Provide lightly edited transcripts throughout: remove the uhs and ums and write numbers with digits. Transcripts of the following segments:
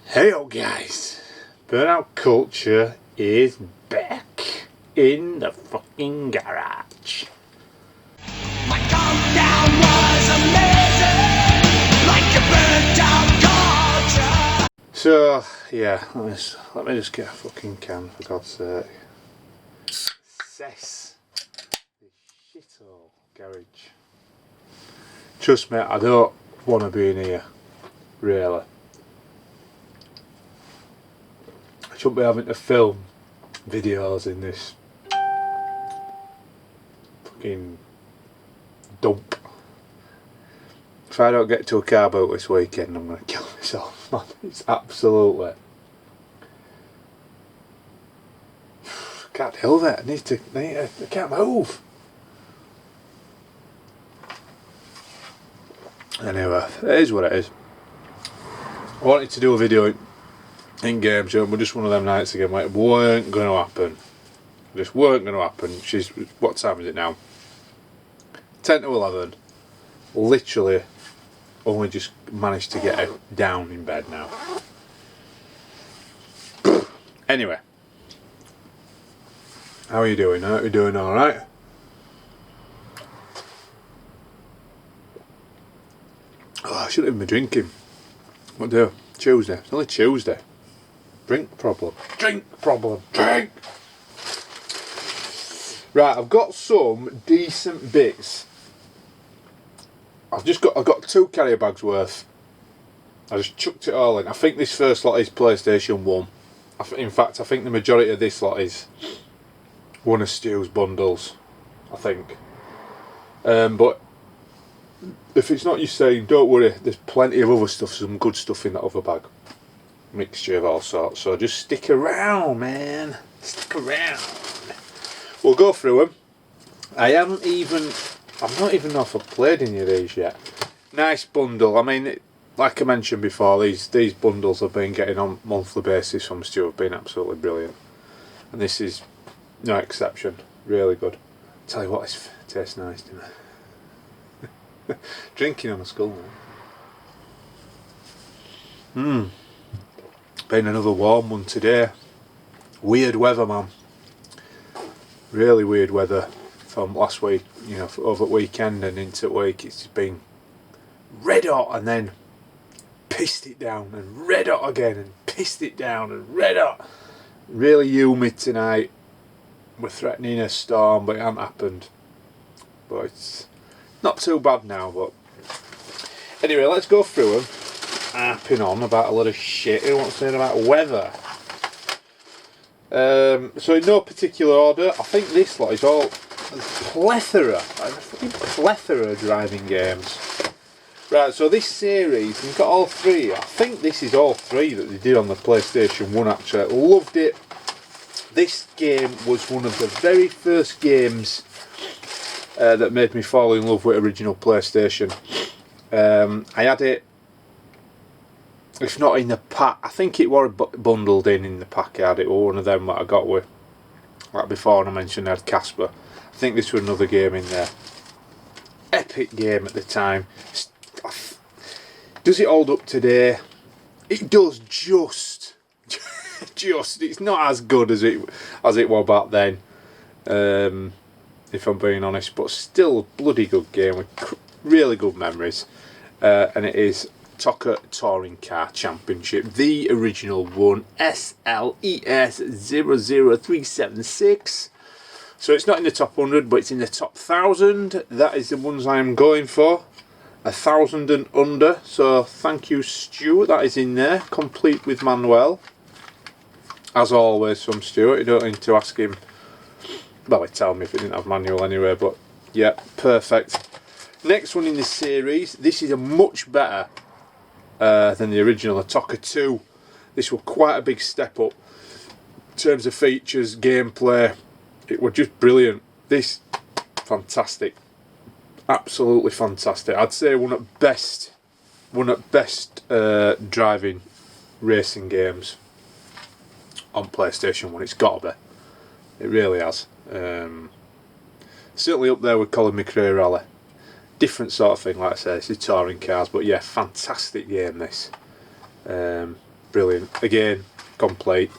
Heyo guys, Burnout Culture is back in the fucking garage. My countdown was amazing, like a burnt out culture. So yeah, let me just get a fucking can for God's sake. Cess this shithole garage. Trust me, I don't want to be in here, really. I shouldn't be having to film videos in this fucking dump. If I don't get to a car boat this weekend, I'm going to kill myself, man. It's absolutely... I can't deal with it. I can't move. Anyway, it is what it is. I wanted to do a video in game show, but just one of them nights again where it weren't going to happen. Just weren't going to happen. What time is it now? 10 to 11. Literally only just managed to get it down in bed now. Anyway, how are you doing? Are you doing alright? Oh, I shouldn't even be drinking. What do? Tuesday. It's only Tuesday. Drink problem. Drink problem. Drink! Right, I've got some decent bits. I've got 2 carrier bags worth. I just chucked it all in. I think this first lot is PlayStation 1. In fact, I think the majority of this lot is one of Stu's bundles, I think. But if it's not you saying, don't worry, there's plenty of other stuff, some good stuff in that other bag. Mixture of all sorts, so just stick around, man. Stick around. We'll go through them. I'm not even know if I've played any of these yet. Nice bundle. I mean, like I mentioned before, these bundles I've been getting on a monthly basis from Stu have been absolutely brilliant, and this is no exception. Really good. Tell you what, it tastes nice, doesn't it? Drinking on a skull, man. Been another warm one today. Weird weather, man. Really weird weather from last week, you know, over the weekend and into the week. It's been red hot and then pissed it down, and red hot again and pissed it down and red hot. Really humid tonight. We're threatening a storm, but it hasn't happened. But it's not too bad now. But anyway, let's go through them. Harping on about a lot of shit. Who wants to know about weather? So in no particular order, I think this lot is all a plethora of driving games. Right, so this series, you've got all 3. I think this is all 3 that they did on the PlayStation 1 actually. Loved it. This game was one of the very first games that made me fall in love with original PlayStation. I had it, if not in the pack, I think it was bundled in the pack. I had it, or one of them that I got with, like before, and I mentioned I had Casper. I think this was another game in there. Epic game at the time. Does it hold up today? It does, just. It's not as good as it was back then, if I'm being honest, but still a bloody good game with really good memories. And it is TOCA Touring Car Championship, the original one, SLES 00376. So it's not in the top 100, but it's in the top 1,000. That is the ones I am going for. 1,000 and under. So thank you, Stuart. That is in there, complete with Manuel. As always from Stuart. You don't need to ask him. Well, he'd tell me if it didn't have manual anyway, but yeah, perfect. Next one in this series. This is a much better than the original, the TOCA 2. This was quite a big step up in terms of features, gameplay. It was just brilliant. This, fantastic, absolutely fantastic. I'd say one of best driving racing games on PlayStation 1. It's got to be. It really has. Certainly up there with Colin McRae Rally. Different sort of thing, like I say. It's touring cars, but yeah, fantastic game this. brilliant. Again, complete.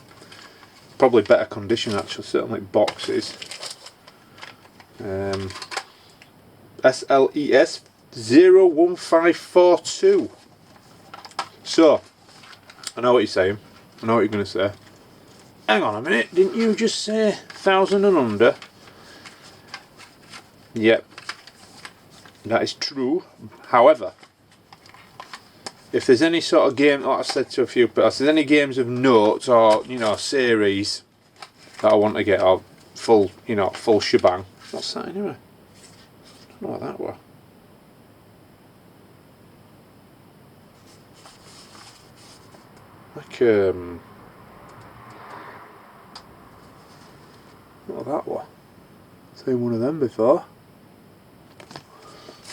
Probably better condition actually, certainly boxes. SLES 01542. So, I know what you're saying. I know what you're going to say. Hang on a minute, didn't you just say 1,000 and under? Yep, that is true. However, if there's any sort of game, like I said to a few people, if there's any games of note or, you know, series that I want to get a full, you know, full shebang. What's that anyway? I don't know what that was. Like, what that was? Seen one of them before.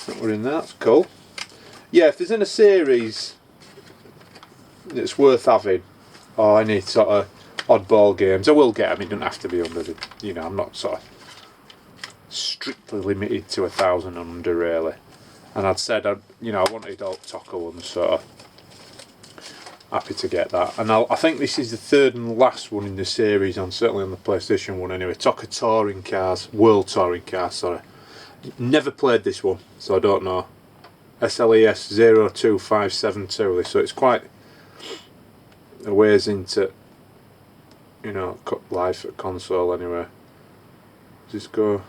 That we're in there, that's cool. Yeah, if there's in a series that's worth having, or any sort of oddball games, I will get them. It doesn't have to be under the, you know, I'm not sort of strictly limited to 1,000 under really. And I'd said, I wanted all Toka ones, so happy to get that. And I think this is the third and last one in the series, certainly on the PlayStation 1 anyway. Toka Touring Cars, World Touring Cars, sorry. Never played this one, so I don't know. SLES 02572, so it's quite a ways into, you know, life at console anyway. Just go.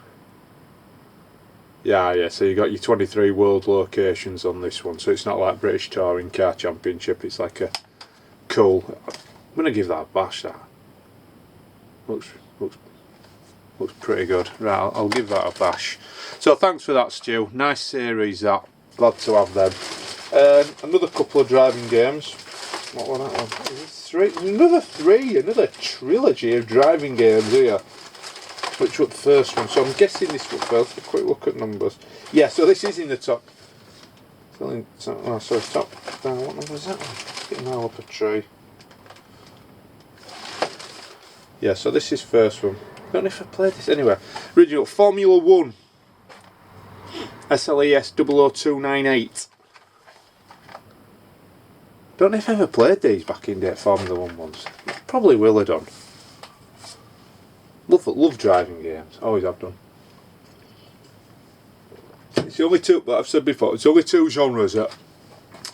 Yeah, so you got your 23 world locations on this one, so it's not like British Touring Car Championship, it's like a cool. I'm going to give that a bash, that. Looks pretty good. Right, I'll give that a bash. So thanks for that, Stu. Nice series, that. Glad to have them. Another couple of driving games. What was that one? Is it three? Another trilogy of driving games here. Which was the first one? So I'm guessing this was first. A quick look at numbers. Yeah, so this is in the top. Oh, sorry, top down. What number is that one? Getting all up a tree. Yeah, so this is first one. I don't know if I played this anyway. Original Formula 1. SLES 00298. Don't know if I ever played these back in date Formula 1 ones. Probably will have done. Love driving games. Always have done. It's the only two, but I've said before, it's only two genres that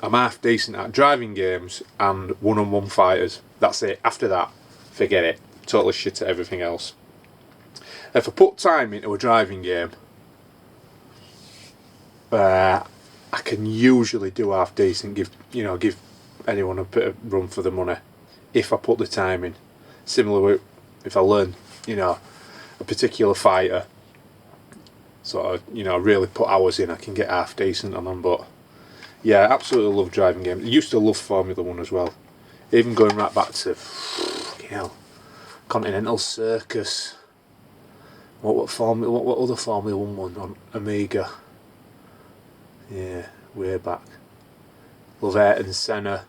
I'm half decent at. Driving games and one-on-one fighters. That's it. After that, forget it. Totally shit at everything else. If I put time into a driving game, I can usually do half decent. Give anyone a bit of run for the money if I put the time in. Similar with if I learn, a particular fighter, sort of, really put hours in, I can get half decent on them. But yeah, I absolutely love driving games. I used to love Formula 1 as well. Even going right back to, Continental Circus. What other Formula 1 one on Amiga? Yeah, way back. Love Ayrton Senna.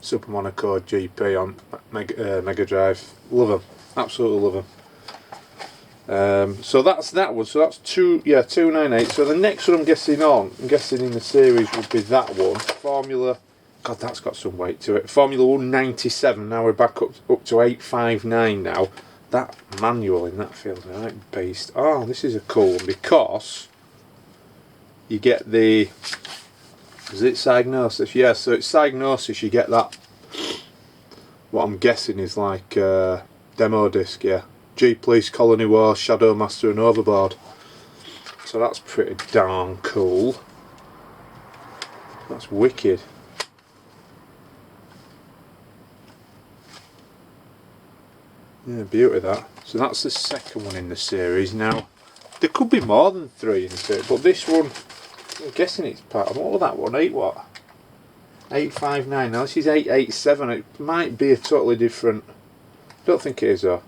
Super Monaco GP on Mega Drive. Love them. Absolutely love them. So that's that one. So that's 298. So the next one I'm guessing in the series would be that one. Formula. God, that's got some weight to it. Formula 197. Now we're back up to 859 now. That manual in that feels right beast. Oh, this is a cool one because you get the. Is it Psygnosis? Yeah, so it's Psygnosis. You get that. What I'm guessing is like demo disc. Yeah, G-Police, Colony Wars, Shadow Master, and Overboard. So that's pretty darn cool. That's wicked. Yeah, beauty that. So that's the second one in the series. Now, there could be more than 3 in the series, but this one, I'm guessing it's part of, what was that one? 859. Now this is 887. It might be a totally different. Don't think it is though.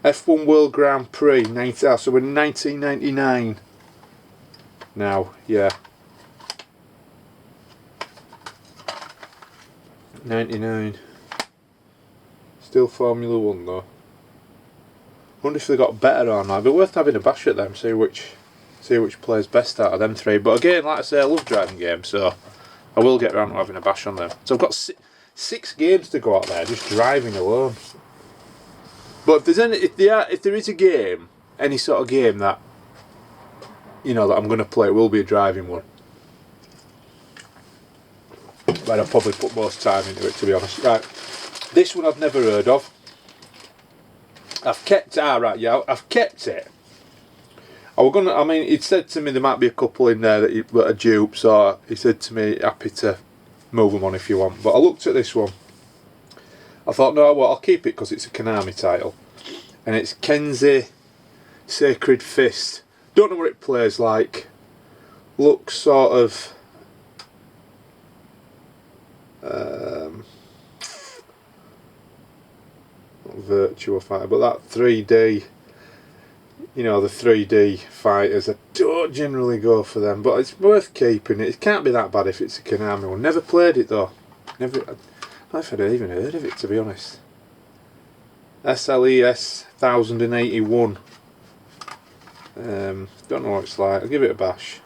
F1 World Grand Prix. So we're in 1999. Now, yeah. 99. Still Formula 1 though. Wonder if they got better or not. It'd be worth having a bash at them, see which plays best out of them 3. But again, like I say, I love driving games, so I will get around to having a bash on them. So I've got 6 games to go out there just driving alone. But if there's any, if there is a game, any sort of game that that I'm going to play, it will be a driving one. But I'll probably put most time into it, to be honest. Right, this one I've never heard of. I've kept it. He'd said to me there might be a couple in there that are dupes, so he said to me, happy to move them on if you want. But I looked at this one. I thought, no, well, I'll keep it because it's a Konami title. And it's Kenzie Sacred Fist. Don't know what it plays like. Looks sort of Virtua Fighter, but that 3D, the 3D fighters, I don't generally go for them, but it's worth keeping. It can't be that bad if it's a Konami one. Never played it though. I don't know if I'd even heard of it, to be honest. SLES 1081. Don't know what it's like. I'll give it a bash.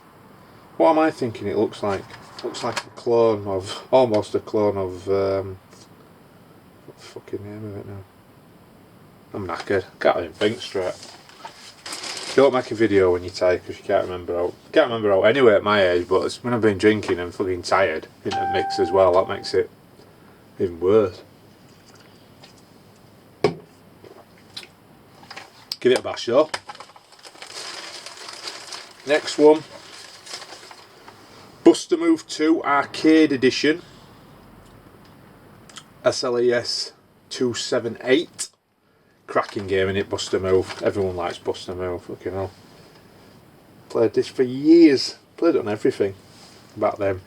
What am I thinking it looks like? Looks like a clone of, almost a clone of, what the fucking name of it now? I'm knackered. Can't even think straight. Don't make a video when you're tired because you can't remember out anyway at my age, but it's when I've been drinking and fucking tired in the mix as well, that makes it even worse. Give it a bash though. Next one, Buster Move 2 Arcade Edition, SLES 278. Cracking game, innit, Buster Move. Everyone likes Buster Move, fucking hell. Played this for years. Played it on everything back then.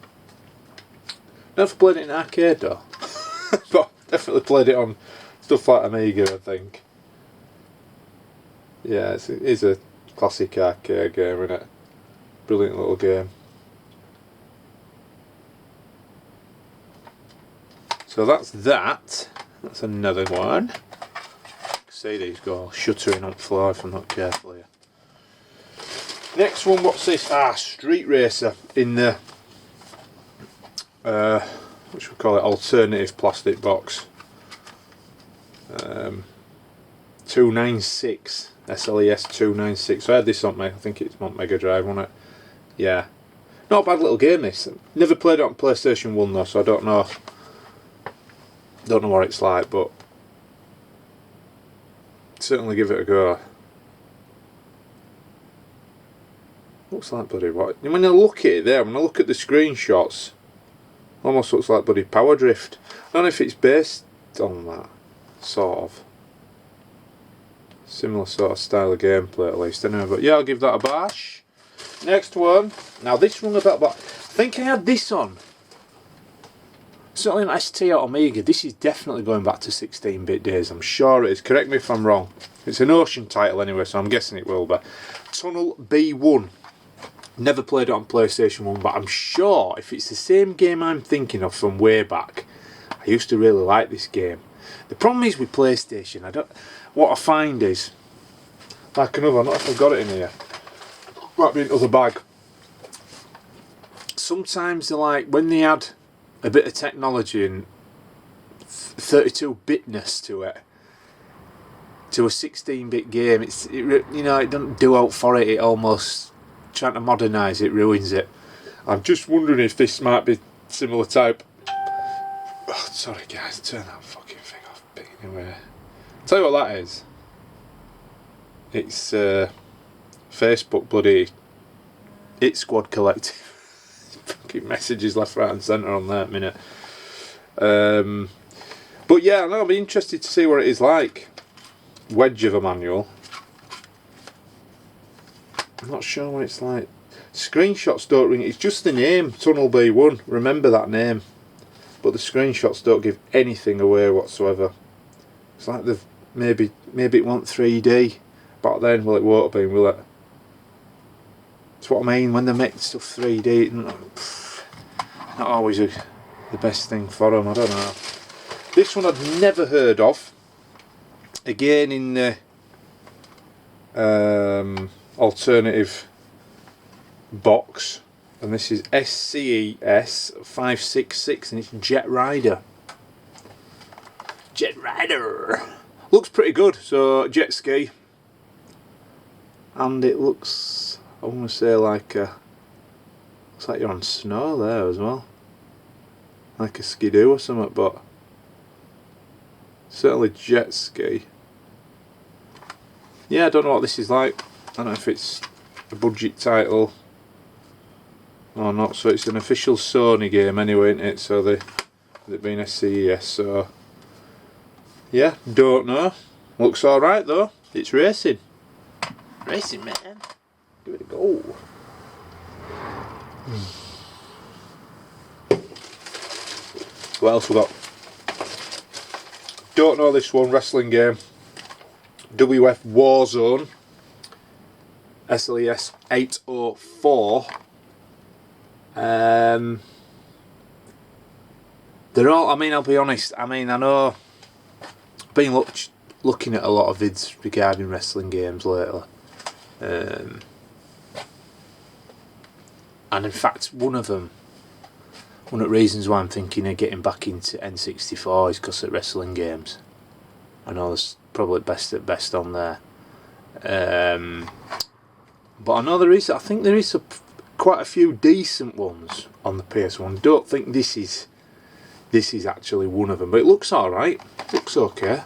Never played it in arcade though. But definitely played it on stuff like Amiga, I think. Yeah, it is a classic arcade game, isn't it? Brilliant little game. So that's that. That's another one. See these go shuttering on the floor if I'm not careful here. Next one, what's this? Street Racer in the what should we call it, alternative plastic box. 296 SLES 296. So I had this on I think it's on Mega Drive, wasn't it? Yeah, not a bad little game this. Never played it on PlayStation 1 though, so I don't know what it's like, but certainly give it a go. Looks like bloody what? When I look at it there, when I look at the screenshots, almost looks like bloody Power Drift. I don't know if it's based on that sort of similar sort of style of gameplay at least. Anyway, but yeah, I'll give that a bash. Next one. Now this rung a bell, but I think I had this on. Certainly an ST or Amiga. This is definitely going back to 16-bit days. I'm sure it is. Correct me if I'm wrong. It's an Ocean title anyway, so I'm guessing it will be. Tunnel B1. Never played it on PlayStation 1, but I'm sure if it's the same game I'm thinking of from way back, I used to really like this game. The problem is with PlayStation, what I find is, like another, I don't know if I've got it in here. Might be another bag. Sometimes they're like, when they add a bit of technology and 32-bitness to it, to a 16-bit game, it doesn't do out for it. It almost, trying to modernise it, ruins it. I'm just wondering if this might be similar type. Oh, sorry guys, turn that fucking thing off. Anyway, tell you what that is. It's Facebook bloody It Squad Collective. Fucking messages left, right and centre on that minute. But yeah, I'll be interested to see what it is like. Wedge of a manual. I'm not sure what it's like. Screenshots don't ring. It's just the name, Tunnel B1. Remember that name. But the screenshots don't give anything away whatsoever. It's like they've maybe it won't 3D back then. Well, it won't have been, will it? That's what I mean. When they make stuff 3D, not always the best thing for them. I don't know. This one I'd never heard of. Again in the alternative box. And this is SCES 566 and it's Jet Rider. Jet Rider! Looks pretty good, so jet ski. And it looks, I want to say like looks like you're on snow there as well. Like a skidoo or something, but certainly jet ski. Yeah, I don't know what this is like. I don't know if it's a budget title or not. So it's an official Sony game anyway, isn't it? So with it being SCES, so yeah, don't know. Looks alright though. It's racing. Racing, man. Give it a go. What else we got? Don't know this one. Wrestling game. WF Warzone. SLES 804. They're all, I mean, I'll be honest, I mean, I know I've been looking at a lot of vids regarding wrestling games lately. And in fact, one of the reasons why I'm thinking of getting back into N64 is because of wrestling games. I know there's probably best at best on there. But I know I think there is quite a few decent ones on the PS1. Don't think this is actually one of them, but it looks alright. Looks okay.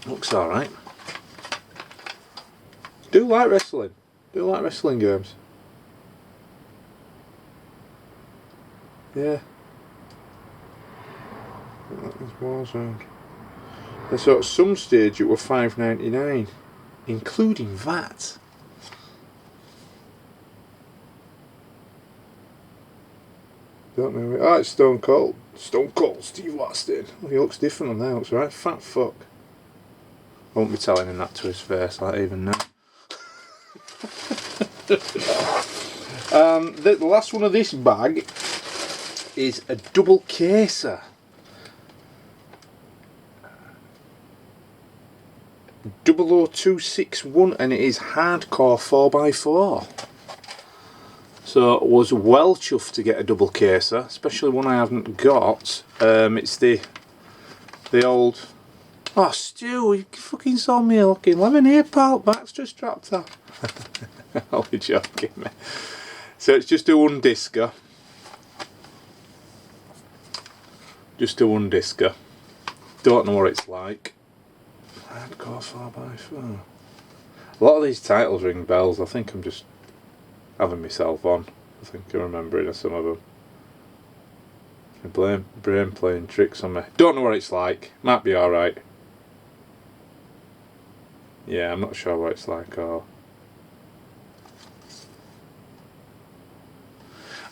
Looks alright. Do like wrestling. Do like wrestling games. Yeah. That was Warzone. And so at some stage it was $5.99, including VAT. Don't know. Oh, it's Stone Cold. Stone Cold Steve Austin. Well, he looks different on there. Looks right. Fat fuck. I won't be telling him that to his face, like even now. The last one of this bag is a double caser. 00261, and it is hardcore 4x4. So I was well chuffed to get a double caser, especially one I haven't got. It's the old. Oh, Stu, you fucking saw me looking lemon here, pal. Baxter strapped up. Only joking, mate. So it's just a one discer. Just a one discer. Don't know what it's like. Hardcore 4x4. A lot of these titles ring bells. I think I'm just having myself on. I think I'm remembering some of them. My brain playing tricks on me. Don't know what it's like. Might be alright. Yeah, I'm not sure what it's like. Or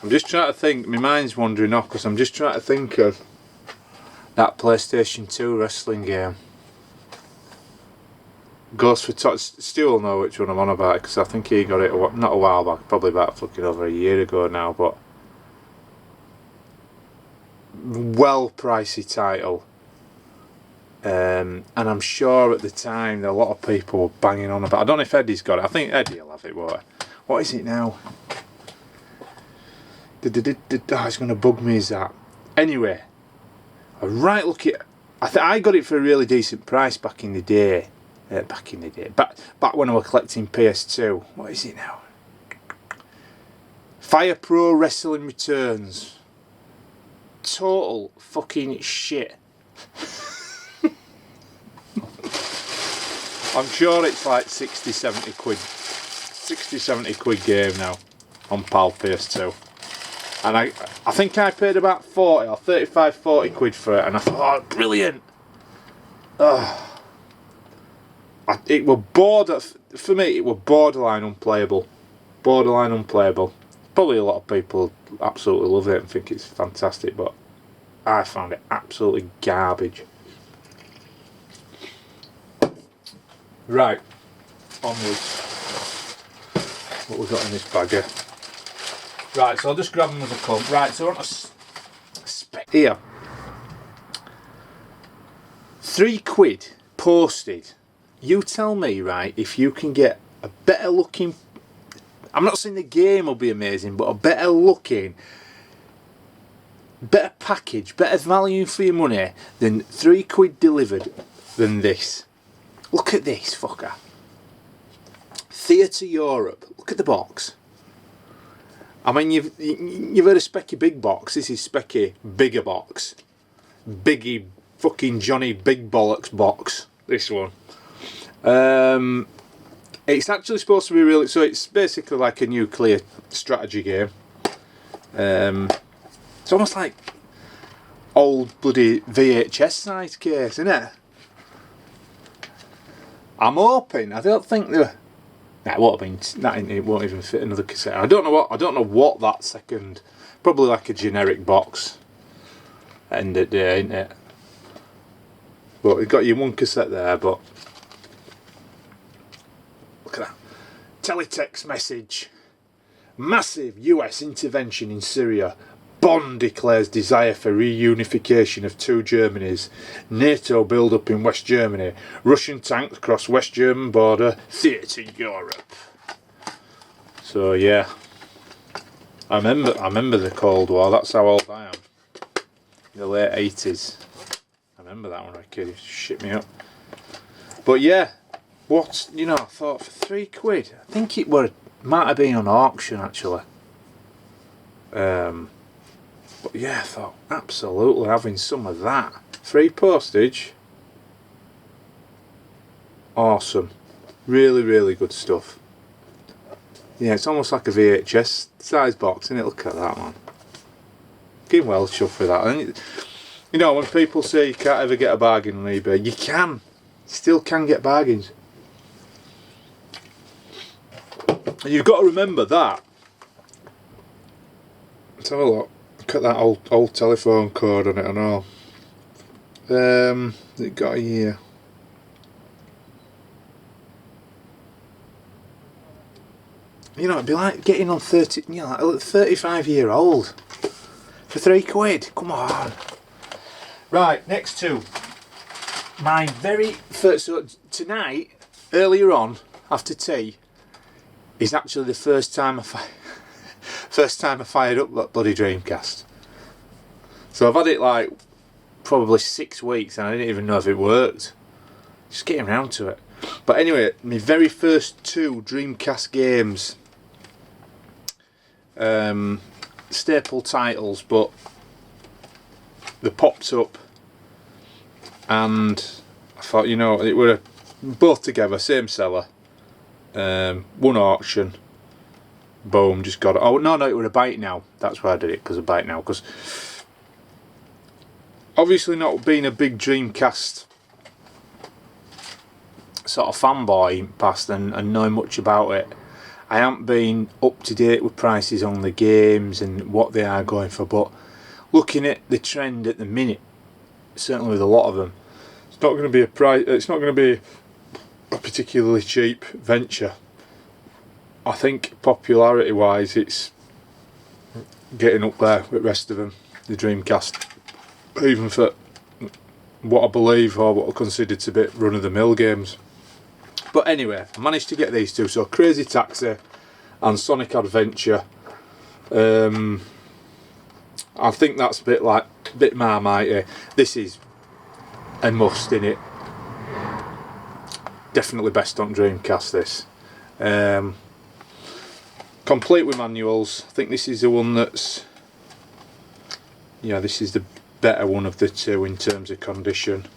I'm just trying to think. My mind's wandering off because I'm just trying to think of that PlayStation 2 wrestling game. Goes for Todd. Stu will know which one I'm on about because I think he got it not a while back, probably about fucking over a year ago now. But well pricey title, and I'm sure at the time that a lot of people were banging on about. I don't know if Eddie's got it. I think Eddie'll have it. What is it now? Oh, it's going to bug me. Is that anyway? Right, look at. I got it for a really decent price back in the day. Back when I was collecting PS2. What is it now? Fire Pro Wrestling Returns. Total fucking shit. I'm sure it's like 60-70 quid. 60-70 quid game now on PAL PS2. And I think I paid about 40 or 35-40 quid for it, and I thought, oh, brilliant. It was for me it was borderline unplayable. Borderline unplayable. Probably a lot of people absolutely love it and think it's fantastic, but I found it absolutely garbage. Right, onwards. What we got in this bag here? Right, so I'll just grab them as I come. Right, so I want a spec here. £3 posted. You tell me, right, if you can get a better looking I'm not saying the game will be amazing, but a better looking, better package, better value for your money than £3 delivered than this. Look at this fucker. Theatre Europe. Look at the box. I mean, you've heard of Specky Big Box. This is Specky Bigger Box. Biggie fucking Johnny Big Bollocks box. This one. It's actually supposed to be really. So it's basically like a nuclear strategy game. It's almost like old bloody VHS size case, isn't it? I'm hoping. I don't think the. Nah, it won't have been. It won't even fit another cassette. I don't know what that second. Probably like a generic box. End of the day, ain't it? But you've got your one cassette there. But look at that. Teletext message. Massive US intervention in Syria. Bonn declares desire for reunification of two Germanys. NATO build-up in West Germany. Russian tanks cross West German border. Theatre Europe. So yeah, I remember the Cold War. That's how old I am. The late 80s. I remember that when I was a kid. It shit me up. But yeah, I thought for £3. I think it might have been on auction actually. But yeah, I thought, absolutely having some of that. Free postage. Awesome. Really, really good stuff. Yeah, it's almost like a VHS size box, isn't it? Look at that, man. Getting well chuffed with that. And, when people say you can't ever get a bargain on eBay, you can. You still can get bargains. And you've got to remember that. Let's have a look. Look at that old telephone code on it and all. It got a year. It'd be like getting on 35-year-old for £3. Come on. Right, next two. My very first. So tonight, earlier on after tea, is actually the first time I fired up that bloody Dreamcast. So I've had it like probably 6 weeks and I didn't even know if it worked. Just getting around to it. But anyway, my very first two Dreamcast games, staple titles, but they popped up and I thought, it were both together, same seller, one auction. Boom, just got it. Oh no, it was a Bite Now. That's why I did it, because of Bite Now. Because obviously, not being a big Dreamcast sort of fanboy in the past and knowing much about it, I haven't been up to date with prices on the games and what they are going for. But looking at the trend at the minute, certainly with a lot of them, it's not going to be a price. It's not going to be a particularly cheap venture. I think popularity wise it's getting up there with the rest of them, the Dreamcast, even for what I believe or what I consider to be run of the mill games. But anyway, I managed to get these two, so Crazy Taxi and Sonic Adventure. I think that's a bit Marmite. This is a must in it. Definitely best on Dreamcast this. Complete with manuals. I think this is the one that's, this is the better one of the two in terms of condition.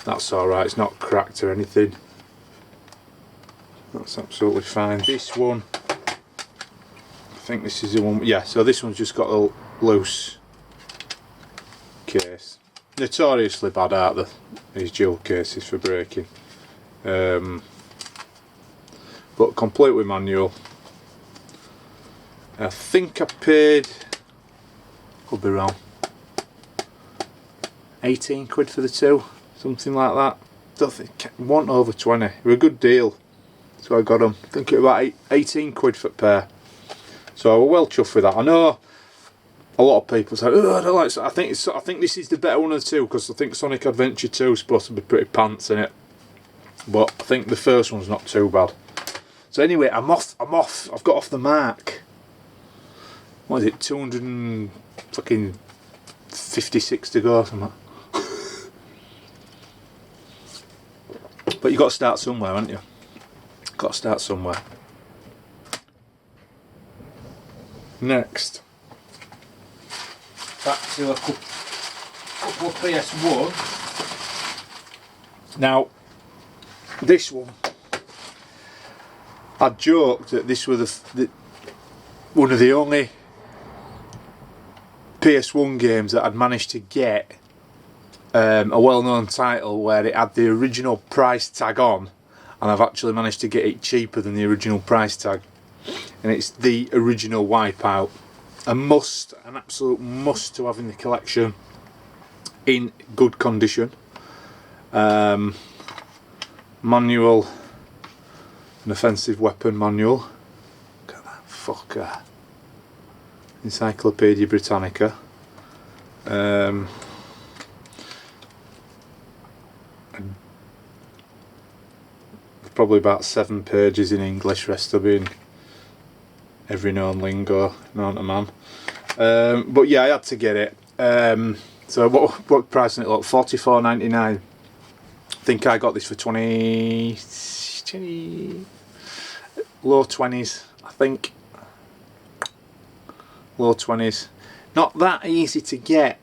That's alright, it's not cracked or anything. That's absolutely fine. This one, I think this is the one, yeah, so this one's just got a loose case. Notoriously bad out these dual cases for breaking. But complete with manual. I think I paid, could be wrong, £18 for the two, something like that. Don't think, want over 20. It was a good deal, so I got them. I think it was about £18 for a pair. So I was well chuffed with that. I know a lot of people say, "Oh, I don't like." I think this is the better one of the two, because I think Sonic Adventure 2 is supposed to be pretty pants in it, but I think the first one's not too bad. So anyway, I'm off. I've got off the mark. What is it? 256 to go or something. But you got to start somewhere, haven't you? Got to start somewhere. Next, back to a couple of PS1. Now, this one, I joked that this was one of the only PS1 games that I'd managed to get a well-known title where it had the original price tag on, and I've actually managed to get it cheaper than the original price tag. And it's the original Wipeout. An absolute must to have in the collection, in good condition. Manual, an offensive weapon manual. Look at that fucker. Encyclopedia Britannica. Probably about 7 pages in English, rest of it in every known lingo known to man. But yeah, I had to get it. So what price did it look? $44.99. I think I got this for 20 low 20s, I think. Low 20s. Not that easy to get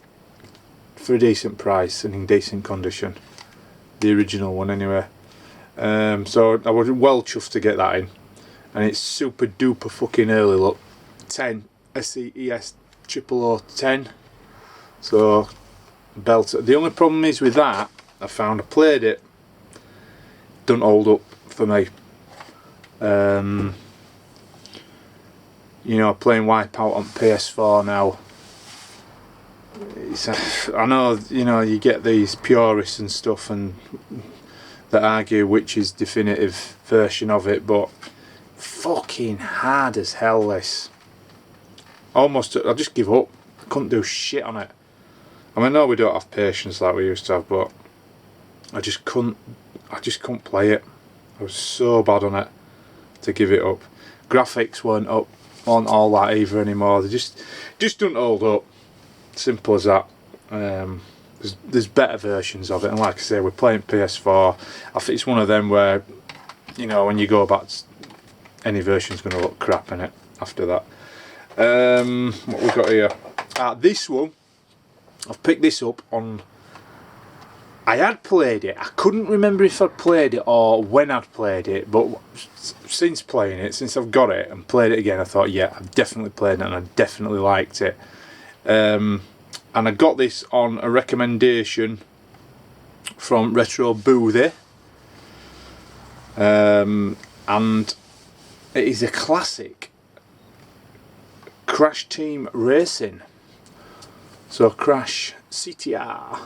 for a decent price and in decent condition. The original one anyway. So I was well chuffed to get that in. And it's super duper fucking early, look. 10 SCES 00010. So belt. The only problem is with that, I played it, don't hold up for me. You know, playing Wipeout on PS4 now, I know, you know, you get these purists and stuff and that argue which is definitive version of it, but fucking hard as hell this. Almost, I just give up. Couldn't do shit on it. I mean, I know we don't have patience like we used to have, but I just couldn't play it. I was so bad on it to give it up. Graphics weren't all that either anymore. They just don't hold up. Simple as that. There's better versions of it, and like I say, we're playing PS4. I think it's one of them where, you know, when you go back, any version's going to look crap in it after that. What we got here? This one, I've picked this up on. I had played it. I couldn't remember if I'd played it or when I'd played it, but since playing it, since I've got it and played it again, I thought, yeah, I've definitely played it and I definitely liked it. And I got this on a recommendation from Retro Boothie, and it is a classic Crash Team Racing. So Crash CTR.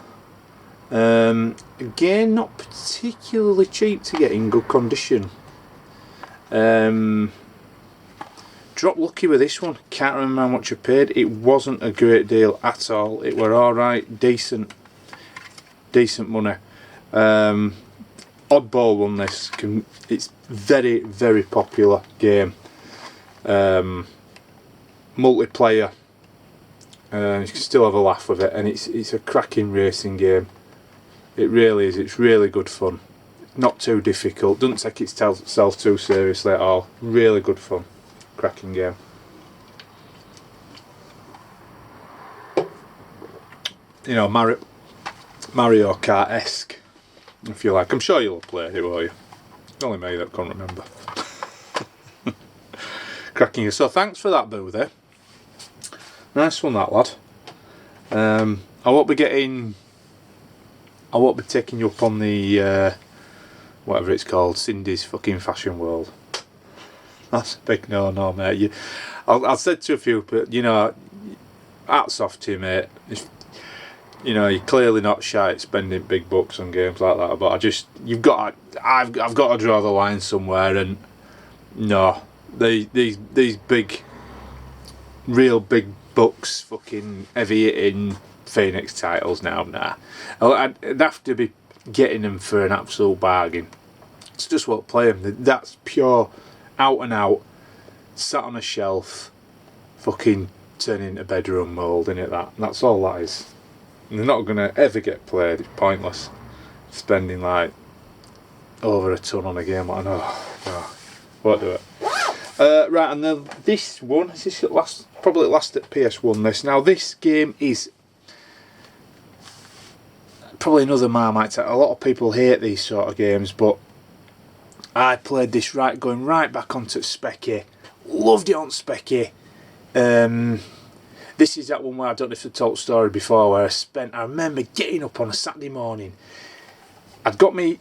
Again, not particularly cheap to get in good condition. Dropped lucky with this one. Can't remember how much I paid. It wasn't a great deal at all. It were alright, decent money. Oddball one this. It's very, very popular game. Multiplayer. You can still have a laugh with it, and it's a cracking racing game. It really is. It's really good fun. Not too difficult. Doesn't take itself too seriously at all. Really good fun. Cracking game. You know, Mario Kart-esque, if you like. I'm sure you'll have played it, will you? It's only me that can't remember. Cracking. So thanks for that, Boothie. Nice one, that lad. I won't be taking you up on the whatever it's called, Cindy's fucking Fashion World. That's a big no, mate. I said to a few, but you know, hats off to you, mate. You know, you're clearly not shy at spending big bucks on games like that. But I've got to draw the line somewhere, and no, these big, real big bucks, fucking heavy hitting Phoenix titles now. Nah, I'd have to be getting them for an absolute bargain. It's just won't play them. That's pure out and out, sat on a shelf, fucking turning into bedroom mould, innit that? That's all that is. And they're not gonna ever get played, it's pointless. Spending like over a ton on a game like, no, won't do it. Right, and then this one, is this probably last at PS1 this. Now this game is probably another Marmite. A lot of people hate these sort of games, but I played this going right back onto Specky. Loved it on Specky. This is that one where I don't know if I've told the story before, where I remember getting up on a Saturday morning. I'd got me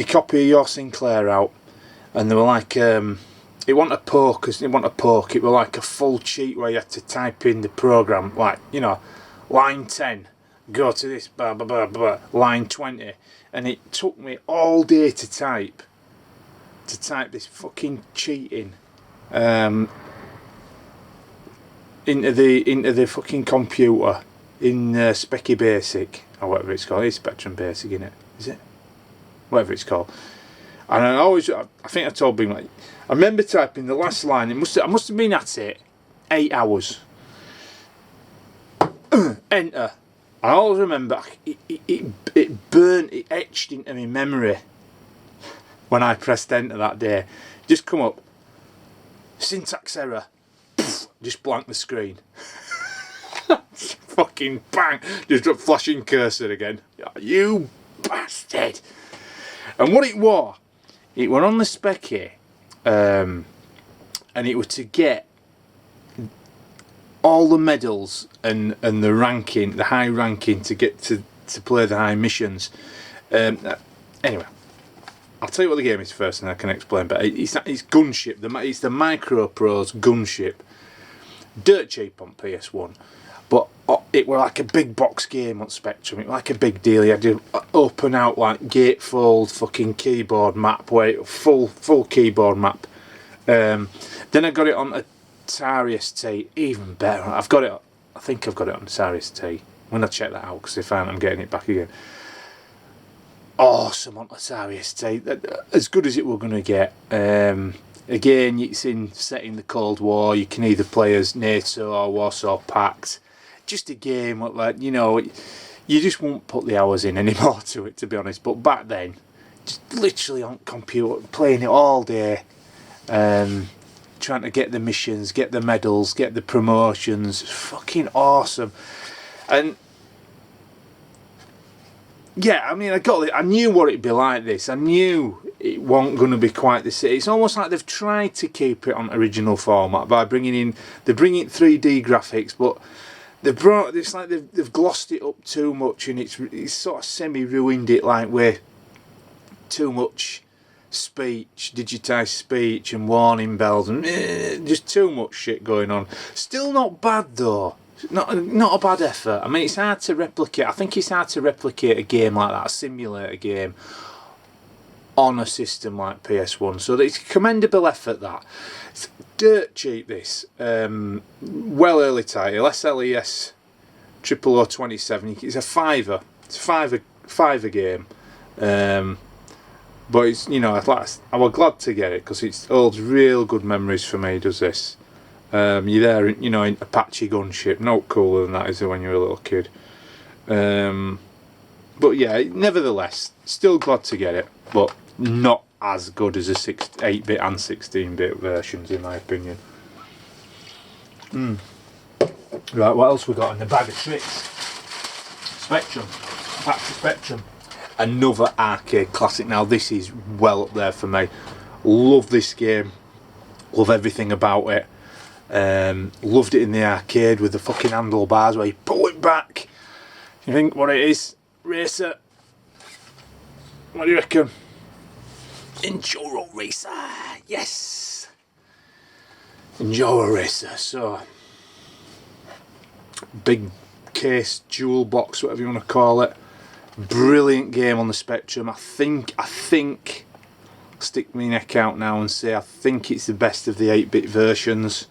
copy of Your Sinclair out, and they were like, it wasn't a poke, it was like a full cheat where you had to type in the program, like, you know, line 10, go to this, blah blah blah blah, line 20, and it took me all day to type this fucking cheating into the fucking computer in Specky Basic or whatever it's called. It's Spectrum Basic, isn't it? Is it? Whatever it's called. And I think I told Bing, like, I remember typing the last line. I must have been at it 8 hours. Enter. I always remember it burned, it etched into my memory when I pressed enter that day. Just come up, syntax error, just blank the screen. Fucking bang, just a flashing cursor again. You bastard. And what it were on the Specky, and it was to get all the medals and the ranking, the high ranking, to get to play the high missions. Anyway, I'll tell you what the game is first, and I can explain. But it's Gunship. It's the Micro Prose Gunship. Dirt cheap on PS1, but it were like a big box game on Spectrum. It was like a big deal. You had to open out like gatefold fucking keyboard map, full keyboard map. Then I got it on Atari ST, even better. I think I've got it on Atari ST. When I check that out, because if I am, I'm getting it back again. Awesome on Atari ST, as good as it were going to get. Again, it's set in the Cold War. You can either play as NATO or Warsaw Pact. Just a game, like, you know, you just won't put the hours in anymore to it, to be honest. But back then, just literally on computer, playing it all day, trying to get the missions, get the medals, get the promotions. Fucking awesome. And yeah, I mean, I knew what it'd be like this. I knew it wasn't going to be quite the same. It's almost like they've tried to keep it on original format by bringing in 3D graphics, but they've glossed it up too much, and it's sort of semi-ruined it, like with too much speech, digitised speech and warning bells, and just too much shit going on. Still not bad though. Not a bad effort. I mean, it's hard to replicate. I think it's hard to replicate a game like that, a simulator game, on a system like PS1. So it's a commendable effort, that. It's dirt cheap, this. Well early title, SLES 0027. It's a fiver. It's a fiver game. But it's, you know, I was glad to get it because it holds real good memories for me, does this. You're there, you know, in Apache gunship. No cooler than that, is it, when you're a little kid? But yeah, nevertheless, still glad to get it, but not as good as the 8-bit and 16-bit versions, in my opinion. Right, what else we got in the bag of tricks? Spectrum. Back to Spectrum. Another arcade classic. Now, this is well up there for me. Love this game. Love everything about it. Loved it in the arcade with the fucking handlebars where you pull it back. You think what it is? Racer. What do you reckon? Enduro Racer. Yes. Enduro Racer. So big case, jewel box, whatever you want to call it. Brilliant game on the Spectrum. I think stick my neck out now and say I think it's the best of the 8-bit versions.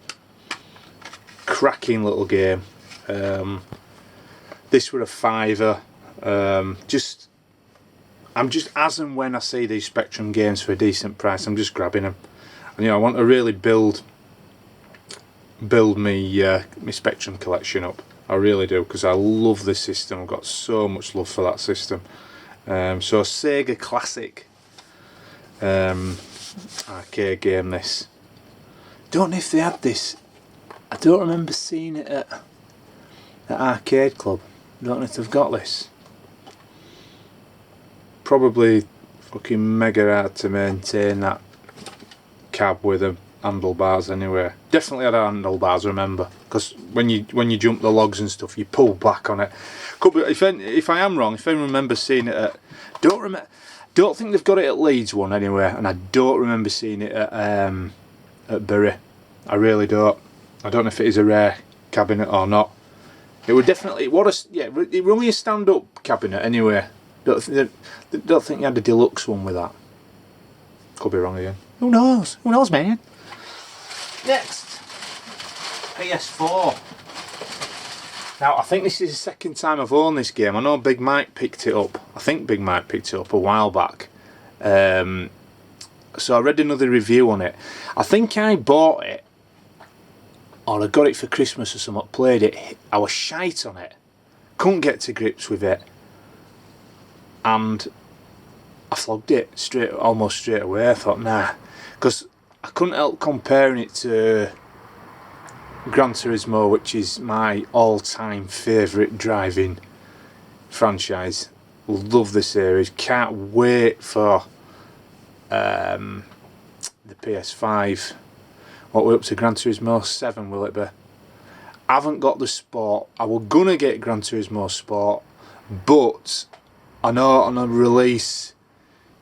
Cracking little game. This were a fiver. I'm just as and when I see these Spectrum games for a decent price, I'm just grabbing them. And I want to really build me my Spectrum collection up. I really do, because I love this system. I've got so much love for that system. So Sega Classic arcade game. This, don't know if they had this. I don't remember seeing it at Arcade Club. I don't know if they've got this. Probably fucking mega hard to maintain that cab with the handlebars anyway. Definitely had handlebars, remember, because when you jump the logs and stuff, you pull back on it. Could be, if I am wrong, if I remember seeing it at, don't think they've got it at Leeds one anyway, and I don't remember seeing it at Bury. I really don't. I don't know if it is a rare cabinet or not. It would definitely, it was only a stand-up cabinet anyway. Don't think you had a deluxe one with that. Could be wrong again. Who knows? Who knows, man? Next, PS4. Now, I think this is the second time I've owned this game. I know Big Mike picked it up. I think Big Mike picked it up a while back. So I read another review on it. I think I bought it, or I got it for Christmas or something, played it. I was shite on it. Couldn't get to grips with it. And I flogged it almost straight away. I thought, nah. Because I couldn't help comparing it to Gran Turismo, which is my all-time favourite driving franchise. Love the series. Can't wait for the PS5. What we're up to, Gran Turismo 7 will it be? I haven't got the Sport. I was gonna get Gran Turismo Sport, but I know on a release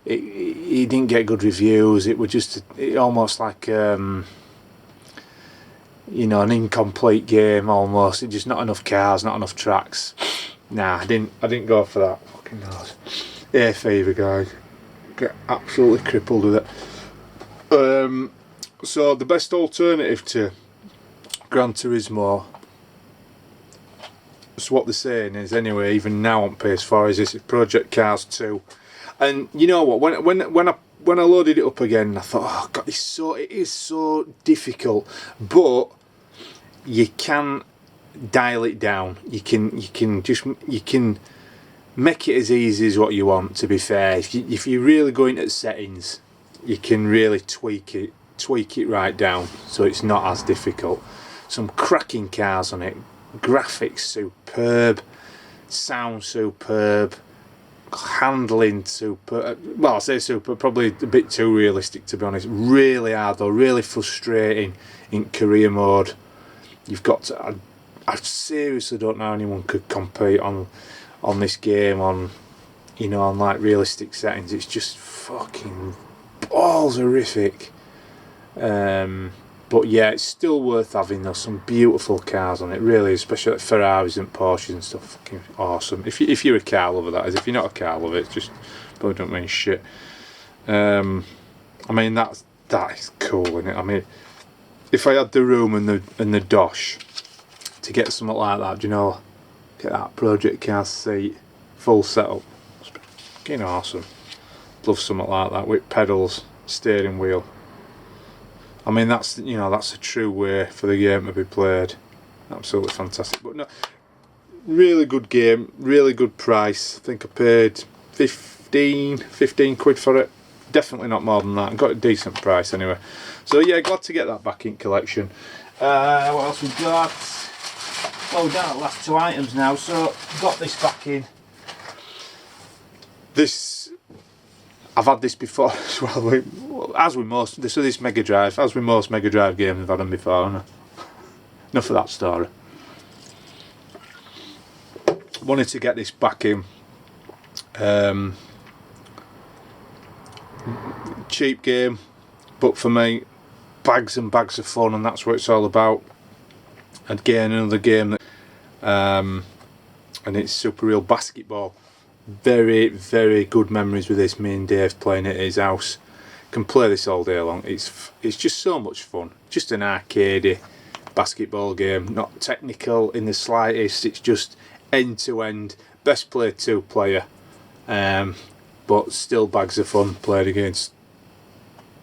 it didn't get good reviews. It was just almost like an incomplete game almost. It just not enough cars, not enough tracks. Nah, I didn't go for that. Fucking nose. Hay fever, guys. Get absolutely crippled with it. So the best alternative to Gran Turismo, so what they're saying is, anyway, even now on PS4, is this Project Cars 2. And you know what? When I loaded it up again, I thought, oh god, it is so difficult. But you can dial it down. You can make it as easy as what you want. To be fair, if you really go into settings, you can really tweak it right down so it's not as difficult. Some cracking cars on it, graphics superb, sound superb, handling super. Well, I say super, probably a bit too realistic to be honest. Really hard though, really frustrating in career mode. You've got to. I seriously don't know how anyone could compete on this game on like realistic settings. It's just fucking balls horrific. But yeah, it's still worth having. There's some beautiful cars on it, really, especially like Ferraris and Porsches and stuff. Fucking awesome. If you're a car lover, that is. If you're not a car lover, it's just probably don't mean shit. I mean that is cool, isn't it? I mean, if I had the room and the dosh to get something like that, get that Project Cars seat, full setup, it's fucking awesome. Love something like that with pedals, steering wheel. I mean, that's a true way for the game to be played. Absolutely fantastic. But no, really good game, really good price. I think I paid 15 quid for it. Definitely not more than that. I got a decent price anyway. So yeah, glad to get that back in collection. What else we got? Well, we're down at the last two items now. So got this back in. I've had this before as well. This Mega Drive, as with most Mega Drive games, I've had them before. Haven't I? Enough of that story. Wanted to get this back in. Cheap game, but for me, bags and bags of fun, and that's what it's all about. Again, another game that, and it's Super Real Basketball. Very, very good memories with this. Me and Dave playing at his house. Can play this all day long. It's just so much fun. Just an arcadey basketball game. Not technical in the slightest. It's just end to end. Best played 2-player. But still bags of fun played against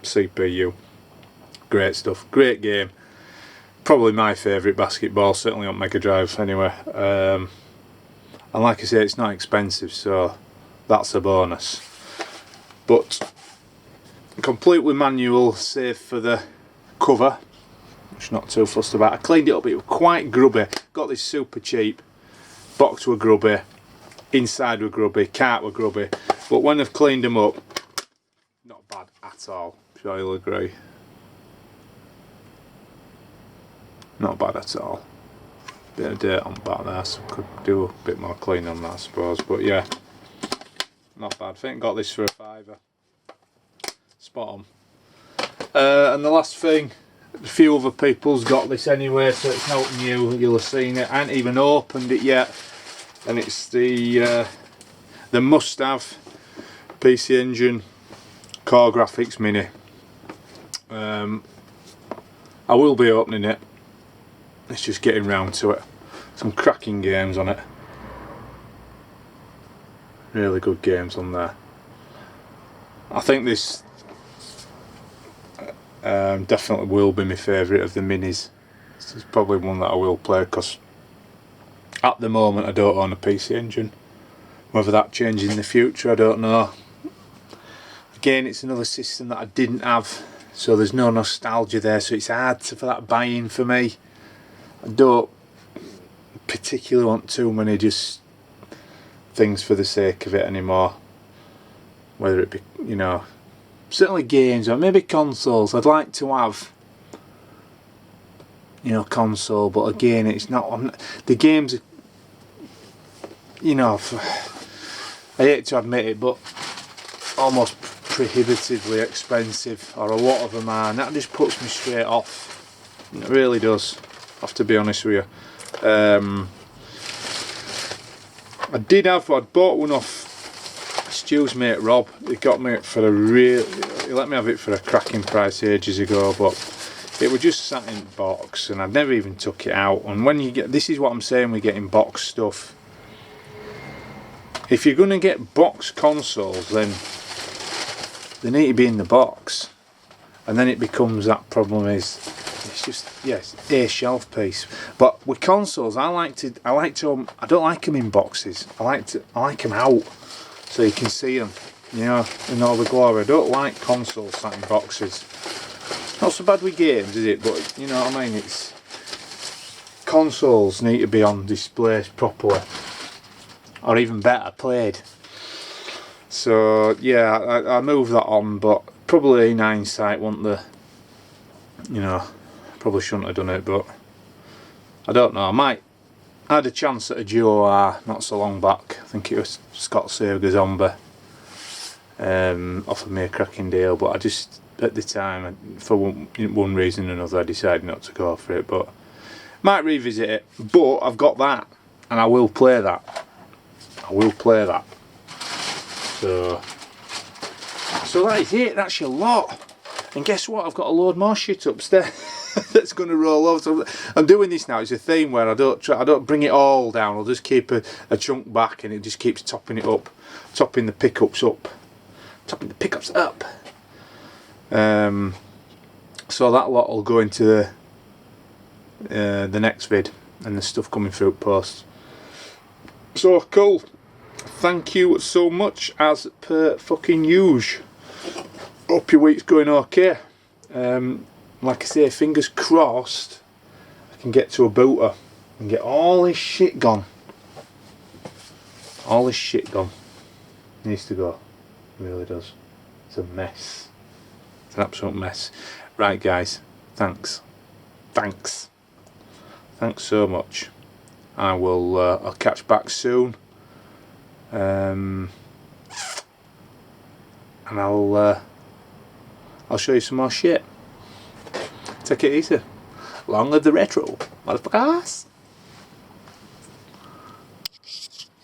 CPU. great stuff. Great game. Probably my favourite basketball, certainly on Mega Drive anyway. And like I say, it's not expensive, so that's a bonus. But complete with manual, save for the cover, which I'm not too fussed about. I cleaned it up, it was quite grubby. Got this super cheap. Box were grubby, inside were grubby, cart were grubby. But when I've cleaned them up, not bad at all. I'm sure you'll agree. Not bad at all. Bit of dirt on the back there, so could do a bit more cleaning on that, I suppose. But yeah, not bad. I think I got this for a £5. Spot on. And the last thing, a few other people's got this anyway, so it's not new. You'll have seen it. I haven't even opened it yet, and it's the must-have PC Engine Core Graphics Mini. I will be opening it. It's just getting round to it. Some cracking games on it. Really good games on there. I think this definitely will be my favourite of the minis. This is probably one that I will play because at the moment I don't own a PC Engine. Whether that changes in the future, I don't know. Again, it's another system that I didn't have, so there's no nostalgia there, so it's hard for that buy-in for me. I don't particularly want too many just things for the sake of it anymore. Whether it be, you know, certainly games or maybe consoles. I'd like to have, you know, console, but again, it's not. The games, you know, I hate to admit it, but almost prohibitively expensive, or a lot of them are, and that just puts me straight off. It really does. I have to be honest with you. I'd bought one off Stu's mate Rob. He got me it for he let me have it for a cracking price ages ago, but it was just sat in the box and I'd never even took it out. And when you get, this is what I'm saying, we're getting box stuff. If you're going to get box consoles, then they need to be in the box, and then it becomes that problem is, it's just, yes, a shelf piece. But with consoles, I don't like them in boxes. I like them out so you can see them, you know, in all the glory. I don't like consoles sat in boxes. Not so bad with games, is it? But you know what I mean. It's consoles need to be on display properly, or even better, played. So yeah, I moved that on, but probably in hindsight, you know. Probably shouldn't have done it, but I don't know. I had a chance at a Duo R not so long back. I think it was Scott Sager Zombie. Offered me a cracking deal, but I just, at the time, for one reason or another, I decided not to go for it. But might revisit it. But I've got that, and I will play that. I will play that. So that is it. That's your lot. And guess what? I've got a load more shit upstairs. That's going to roll over. So I'm doing this now. It's a theme where I don't bring it all down. I'll just keep a chunk back, and it just keeps topping it up, topping the pickups up, topping the pickups up. So that lot will go into the next vid, and the stuff coming through post. So cool. Thank you so much, as per fucking usual. Hope your week's going okay. Like I say, fingers crossed I can get to a booter and get all this shit gone. All this shit gone. Needs to go. It really does. It's a mess. It's an absolute mess. Right guys, thanks. Thanks so much. I'll catch back soon. And I'll show you some more shit. Take it easy. Long live the retro, motherfuckers.